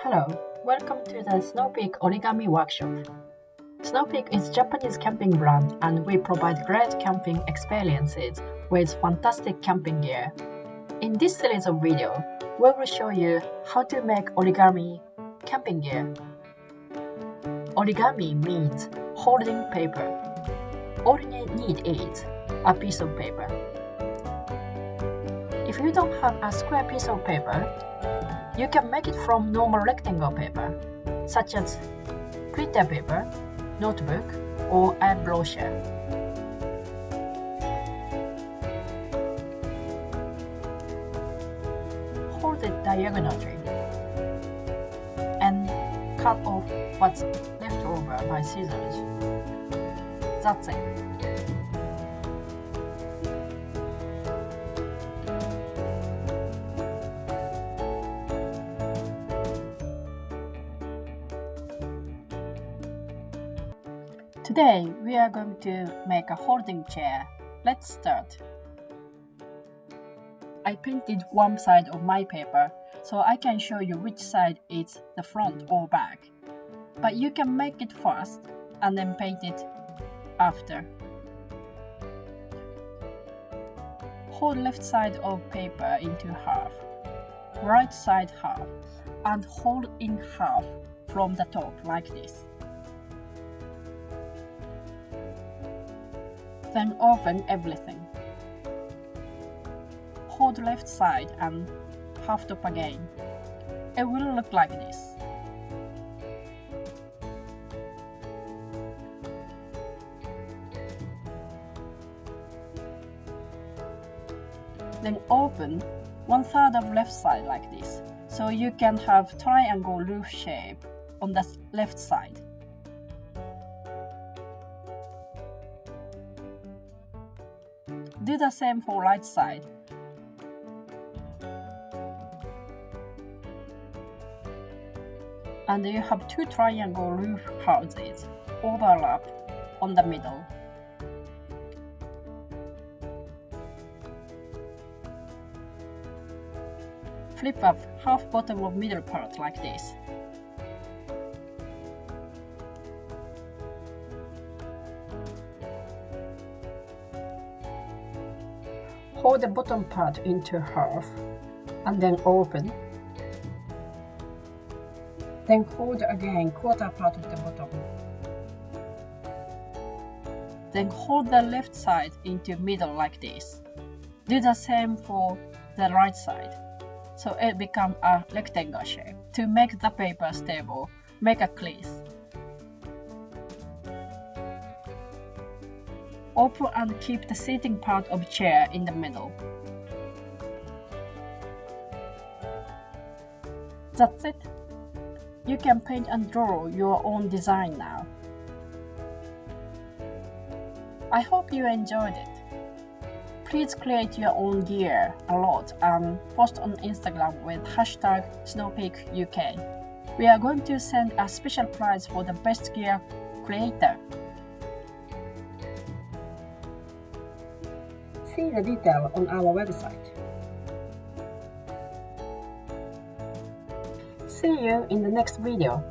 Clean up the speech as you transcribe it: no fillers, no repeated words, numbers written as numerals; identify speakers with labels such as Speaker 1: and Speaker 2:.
Speaker 1: Hello, welcome to the Snow Peak Origami Workshop. Snow Peak is a Japanese camping brand and we provide great camping experiences with fantastic camping gear. In this series of videos, we will show you how to make origami camping gear. Origami means holding paper. All you need is a piece of paper. If you don't have a square piece of paper, you can make it from normal rectangle paper, such as printer paper, notebook, or a brochure. Hold it diagonally and cut off what's left over by scissors. That's it. Today, we are going to make a holding chair. Let's start. I painted one side of my paper so I can show you which side is the front or back. But you can make it first and then paint it after. Hold left side of paper into half, right side half, and hold in half from the top like this. Then open everything. Hold left side and half top again. It will look like this. Then open 1/3 of left side like this, so you can have triangle roof shape on the left side. Do the same for right side. And you have two triangle roof houses overlap on the middle. Flip up half bottom of middle part like this. Hold the bottom part into half and then open. Then hold again quarter part of the bottom. Then hold the left side into middle like this. Do the same for the right side, so it becomes a rectangle shape. To make the paper stable, make a crease. Open and keep the seating part of chair in the middle. That's it. You can paint and draw your own design now. I hope you enjoyed it. Please create your own gear a lot and post on Instagram with #SnowpeakUK. We are going to send a special prize for the best gear creator. See the detail on our website. See you in the next video.